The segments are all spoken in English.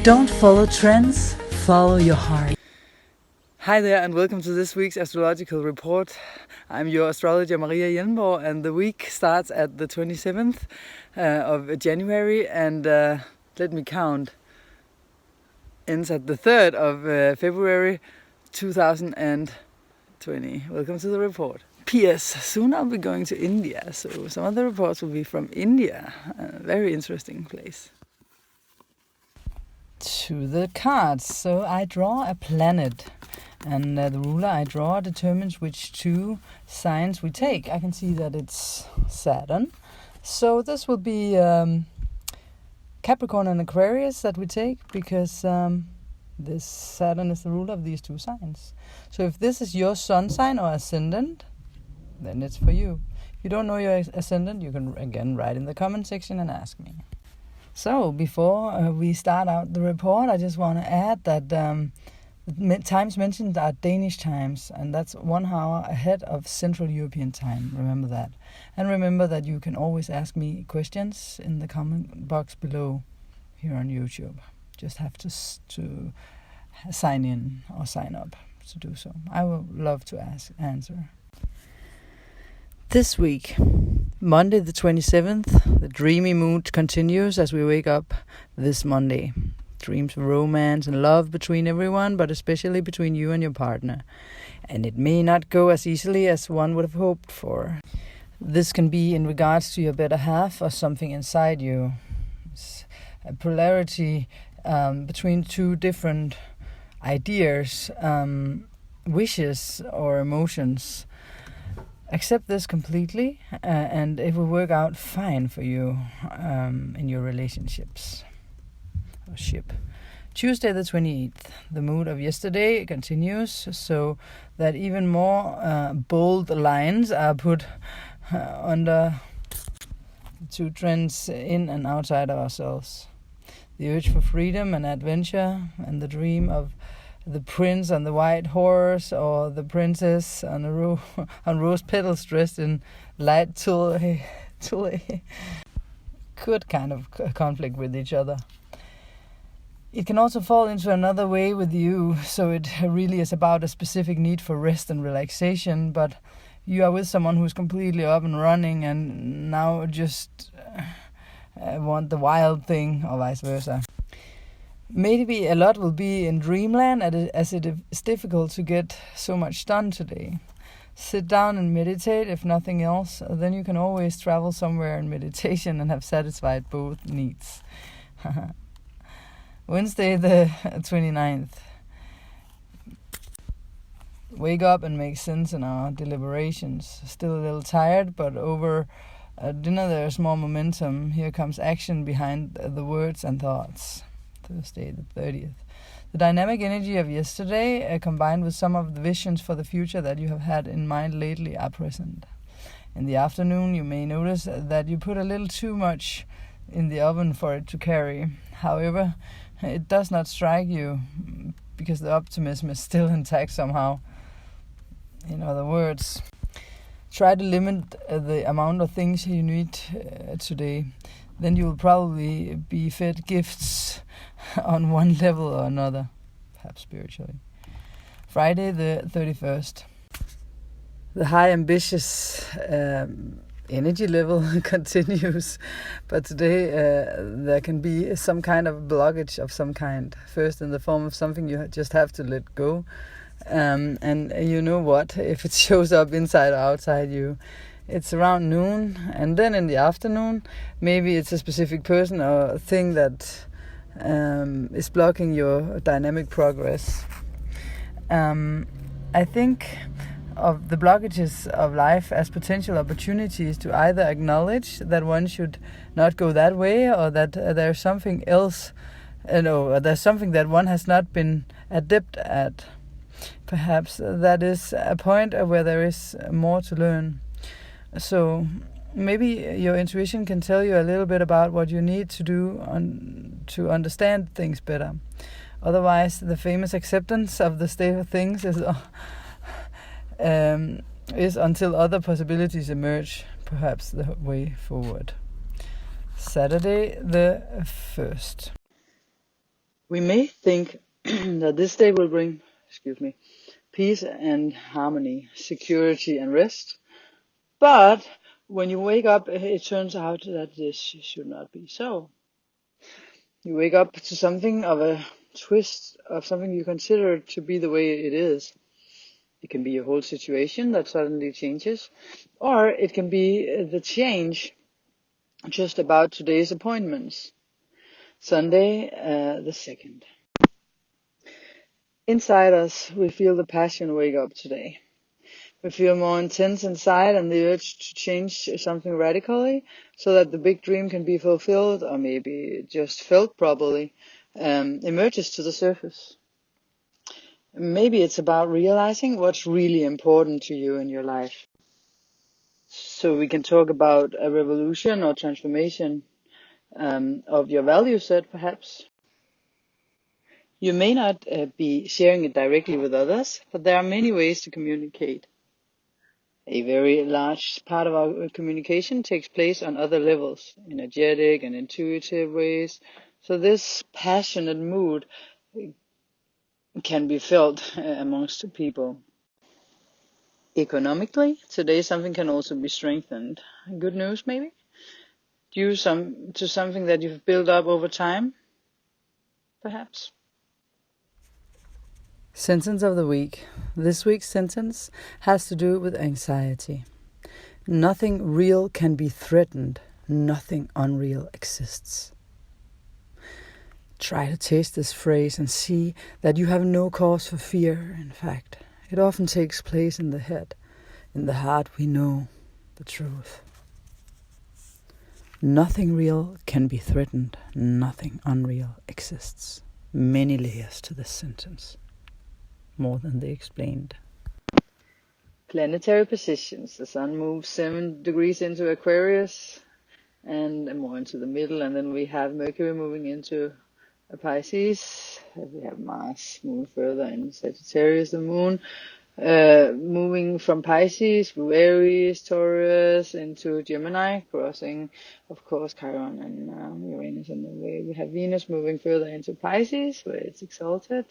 Don't follow trends, follow your heart. Hi there and welcome to this week's astrological report. I'm your astrologer Maria Hjelmborg and the week starts at the 27th of January and let me count, ends at the 3rd of February 2020. Welcome to the report. P.S. Soon I'll be going to India, so some of the reports will be from India, a very interesting place. To the cards. So I draw a planet and the ruler I draw determines which two signs we take. I can see that it's Saturn. So this will be Capricorn and Aquarius that we take because this Saturn is the ruler of these two signs. So if this is your sun sign or ascendant, then it's for you. If you don't know your ascendant, you can again write in the comment section and ask me. So before we start out the report, I just want to add that the times mentioned are Danish times, and that's 1 hour ahead of Central European time. Remember that. And remember that you can always ask me questions in the comment box below here on YouTube. Just have to sign in or sign up to do so. I will love to answer. This week, Monday the 27th, the dreamy mood continues as we wake up this Monday. Dreams of romance and love between everyone, but especially between you and your partner. And it may not go as easily as one would have hoped for. This can be in regards to your better half or something inside you. It's a polarity between two different ideas, wishes or emotions. Accept this completely and it will work out fine for you in your relationships. Or ship. Tuesday the 28th, the mood of yesterday continues, so that even more bold lines are put under two trends in and outside of ourselves. The urge for freedom and adventure and the dream of the prince on the white horse or the princess on on rose petals dressed in light tulle could kind of conflict with each other. It can also fall into another way with you, so it really is about a specific need for rest and relaxation, but you are with someone who's completely up and running and now just want the wild thing or vice versa. Maybe a lot will be in dreamland as it is difficult to get so much done today. Sit down and meditate if nothing else, then you can always travel somewhere in meditation and have satisfied both needs. Wednesday the 29th. Wake up and make sense in our deliberations. Still a little tired, but over dinner there's more momentum. Here comes action behind the words and thoughts. Thursday the 30th. The dynamic energy of yesterday combined with some of the visions for the future that you have had in mind lately are present. In the afternoon you may notice that you put a little too much in the oven for it to carry. However, it does not strike you because the optimism is still intact somehow. In other words, try to limit the amount of things you need today. Then you will probably be fed gifts on one level or another, perhaps spiritually. Friday the 31st. The high ambitious energy level continues, but today there can be some kind of blockage of some kind. First in the form of something you just have to let go. And you know what, if it shows up inside or outside you, it's around noon, and then in the afternoon, maybe it's a specific person or thing that is blocking your dynamic progress. I think of the blockages of life as potential opportunities to either acknowledge that one should not go that way, or that there's something else, there's something that one has not been adept at. Perhaps that is a point where there is more to learn. So maybe your intuition can tell you a little bit about what you need to do to understand things better. Otherwise, the famous acceptance of the state of things is until other possibilities emerge, perhaps the way forward. Saturday the 1st. We may think that this day will bring, peace and harmony, security and rest. But when you wake up, it turns out that this should not be so. You wake up to something of a twist of something you consider to be the way it is. It can be a whole situation that suddenly changes, or it can be the change just about today's appointments. Sunday, the 2nd. Inside us, we feel the passion wake up today. We feel more intense inside and the urge to change something radically so that the big dream can be fulfilled, or maybe just felt properly, emerges to the surface. Maybe it's about realizing what's really important to you in your life. So we can talk about a revolution or transformation of your value set, perhaps. You may not be sharing it directly with others, but there are many ways to communicate. A very large part of our communication takes place on other levels, energetic and intuitive ways. So this passionate mood can be felt amongst people. Economically, today something can also be strengthened. Good news, maybe? Due to something that you've built up over time, perhaps. Sentence of the week. This week's sentence has to do with anxiety. Nothing real can be threatened. Nothing unreal exists. Try to taste this phrase and see that you have no cause for fear. In fact, it often takes place in the head. In the heart we know the truth. Nothing real can be threatened. Nothing unreal exists. Many layers to this sentence. More than they explained. Planetary positions. The sun moves 7 degrees into Aquarius and more into the middle, and then we have Mercury moving into Pisces. We have Mars moving further in Sagittarius, the moon moving from Pisces through Aries, Taurus into Gemini, crossing, of course, Chiron and Uranus on the way. We have Venus moving further into Pisces, where it's exalted.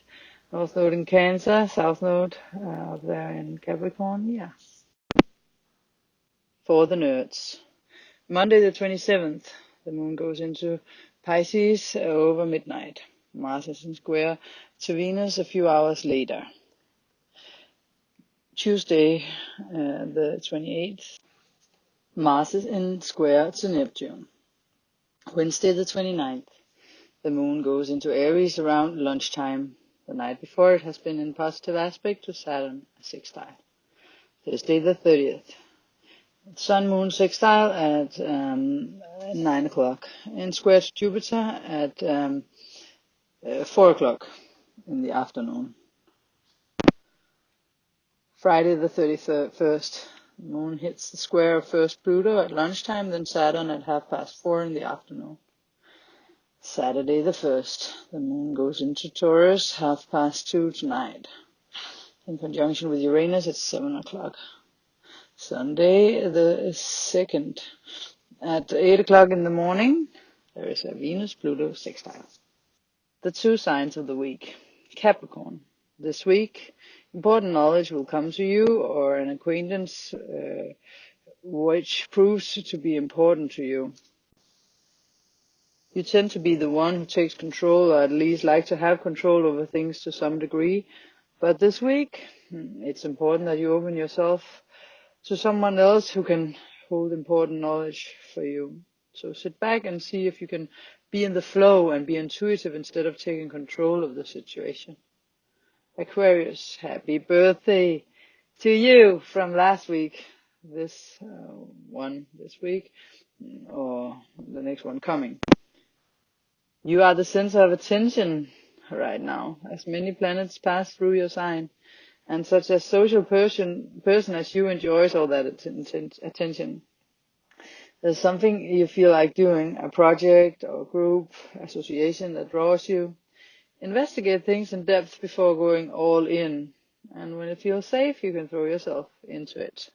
North Node in Cancer, South Node up there in Capricorn, yeah. For the nerds. Monday the 27th, the moon goes into Pisces over midnight. Mars is in square to Venus a few hours later. Tuesday, the 28th, Mars is in square to Neptune. Wednesday the 29th, the moon goes into Aries around lunchtime. The night before it has been in positive aspect to Saturn, a sextile. Thursday the 30th, Sun Moon sextile at 9 o'clock, in square to Jupiter at 4 o'clock in the afternoon. Friday the 31st, the moon hits the square of first Pluto at lunchtime, then Saturn at 4:30 in the afternoon. Saturday the 1st, the moon goes into Taurus 2:30 tonight, in conjunction with Uranus at 7 o'clock. Sunday the 2nd, at 8 o'clock in the morning, there is a Venus-Pluto sextile. The 2 signs of the week. Capricorn. This week, important knowledge will come to you, or an acquaintance which proves to be important to you. You tend to be the one who takes control, or at least like to have control over things to some degree. But this week, it's important that you open yourself to someone else who can hold important knowledge for you. So sit back and see if you can be in the flow and be intuitive instead of taking control of the situation. Aquarius, happy birthday to you from last week. This one this week, or the next one coming. You are the center of attention right now, as many planets pass through your sign, and such a social person as you enjoys all that attention. There's something you feel like doing, a project or group, association that draws you. Investigate things in depth before going all in, and when it feels safe, you can throw yourself into it.